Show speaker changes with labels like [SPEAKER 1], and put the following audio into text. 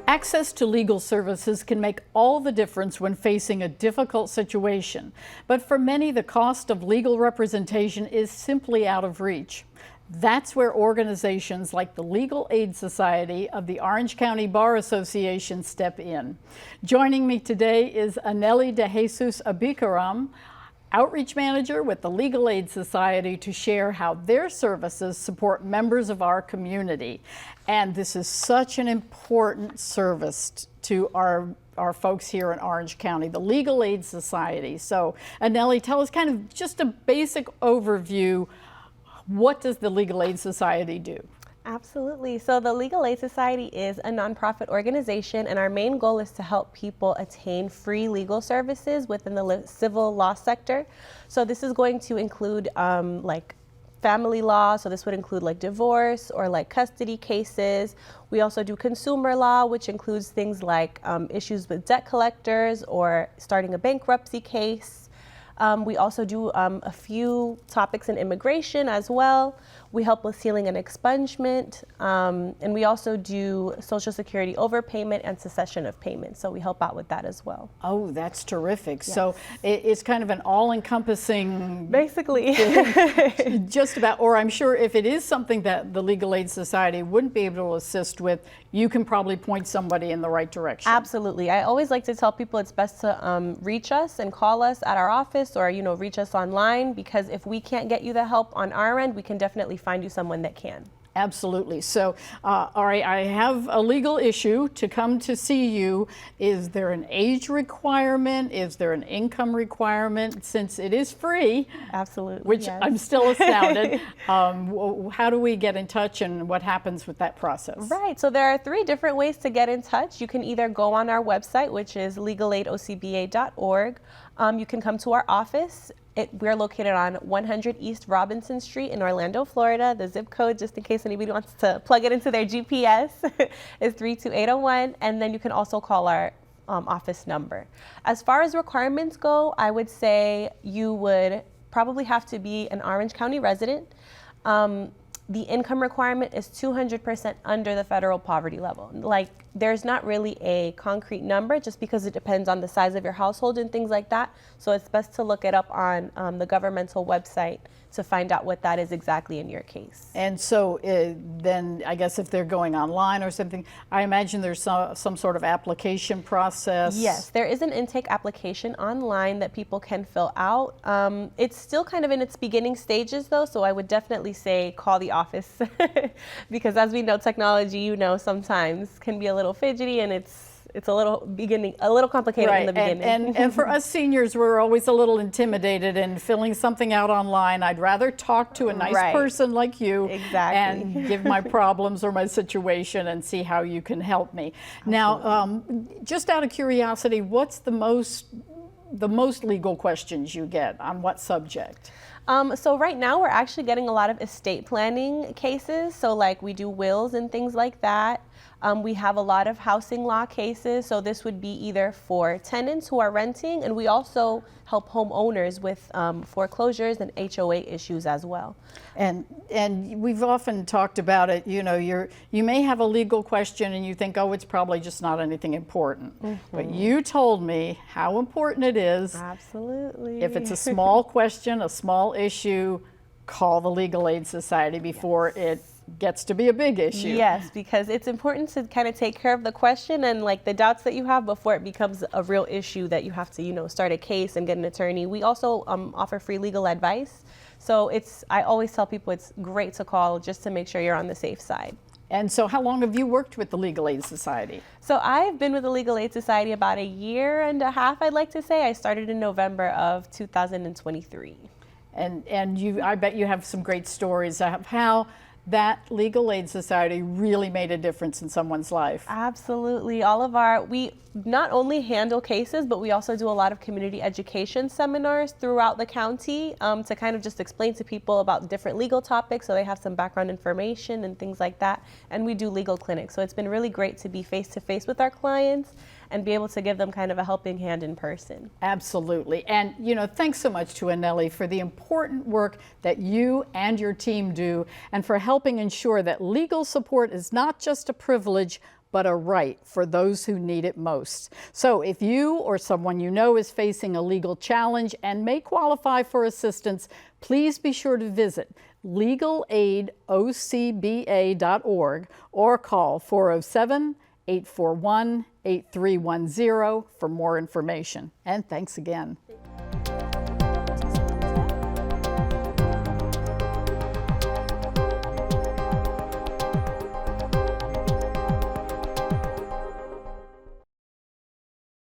[SPEAKER 1] Access to legal services can make all the difference when facing a difficult situation, but for many, the cost of legal representation is simply out of reach. That's where organizations like the Legal Aid Society of the Orange County Bar Association step in. Joining me today is Anely de Jesus Abicaram, Outreach Manager with the Legal Aid Society, to share how their services support members of our community. And this is such an important service to our folks here in Orange County, the Legal Aid Society. So Anely, tell us kind of just a basic overview. What does the Legal Aid Society do?
[SPEAKER 2] Absolutely. So the Legal Aid Society is a nonprofit organization, and our main goal is to help people attain free legal services within the civil law sector. So this is going to include like family law, so this would include like divorce or like custody cases. We also do consumer law, which includes things like issues with debt collectors or starting a bankruptcy case. We also do a few topics in immigration as well. We help with sealing and expungement, and we also do Social Security overpayment and cessation of payment. So we help out with that as well.
[SPEAKER 1] Oh, that's terrific.
[SPEAKER 2] Yes.
[SPEAKER 1] So it's kind of an all-encompassing,
[SPEAKER 2] basically,
[SPEAKER 1] just about, or I'm sure if it is something that the Legal Aid Society wouldn't be able to assist with, you can probably point somebody in the right direction.
[SPEAKER 2] Absolutely. I always like to tell people it's best to reach us and call us at our office, or reach us online, because if we can't get you the help on our end, we can definitely find you someone that can.
[SPEAKER 1] Absolutely. So, all right, I have a legal issue to come to see you. Is there an age requirement? Is there an income requirement? Since it is free,
[SPEAKER 2] absolutely,
[SPEAKER 1] which
[SPEAKER 2] yes.
[SPEAKER 1] I'm still astounded. How do we get in touch, and what happens with that process?
[SPEAKER 2] Right. So there are 3 different ways to get in touch. You can either go on our website, which is legalaidocba.org. You can come to our office. We're located on 100 East Robinson Street in Orlando, Florida. The zip code, just in case anybody wants to plug it into their GPS, is 32801. And then you can also call our office number. As far as requirements go, I would say you would probably have to be an Orange County resident. The income requirement is 200% under the federal poverty level. Like, there's not really a concrete number, just because it depends on the size of your household and things like that. So it's best to look it up on the governmental website to find out what that is exactly in your case.
[SPEAKER 1] And so then I guess if they're going online or something, I imagine there's some sort of application process.
[SPEAKER 2] Yes, there is an intake application online that people can fill out. It's still kind of in its beginning stages though, so I would definitely say call the office because as we know, technology, sometimes can be a little fidgety, and it's a little complicated in the beginning.
[SPEAKER 1] And for us seniors, we're always a little intimidated in filling something out online. I'd rather talk to a nice person like you and give my problems or my situation and see how you can help me. Absolutely. Now, just out of curiosity, what's the most legal questions you get on what subject?
[SPEAKER 2] So right now we're actually getting a lot of estate planning cases. So like we do wills and things like that. We have a lot of housing law cases. So this would be either for tenants who are renting, and we also help homeowners with foreclosures and HOA issues as well.
[SPEAKER 1] And we've often talked about it, you may have a legal question and you think, oh, it's probably just not anything important. Mm-hmm. But you told me how important it is.
[SPEAKER 2] Absolutely.
[SPEAKER 1] If it's a small question, a small issue, call the Legal Aid Society before it gets to be a big issue.
[SPEAKER 2] Yes, because it's important to kind of take care of the question and like the doubts that you have before it becomes a real issue that you have to, start a case and get an attorney. We also offer free legal advice. So I always tell people it's great to call just to make sure you're on the safe side.
[SPEAKER 1] And so how long have you worked with the Legal Aid Society?
[SPEAKER 2] So I've been with the Legal Aid Society about 1.5 years, I'd like to say. I started in November of 2023. And
[SPEAKER 1] I bet you have some great stories of how that Legal Aid Society really made a difference in someone's life.
[SPEAKER 2] Absolutely. We not only handle cases, but we also do a lot of community education seminars throughout the county to kind of just explain to people about different legal topics so they have some background information and things like that. And we do legal clinics. So it's been really great to be face-to-face with our clients and be able to give them kind of a helping hand in person.
[SPEAKER 1] Absolutely. And, thanks so much to Anely for the important work that you and your team do, and for helping ensure that legal support is not just a privilege, but a right for those who need it most. So if you or someone you know is facing a legal challenge and may qualify for assistance, please be sure to visit legalaidocba.org or call 407-841-8310 for more information. And thanks again.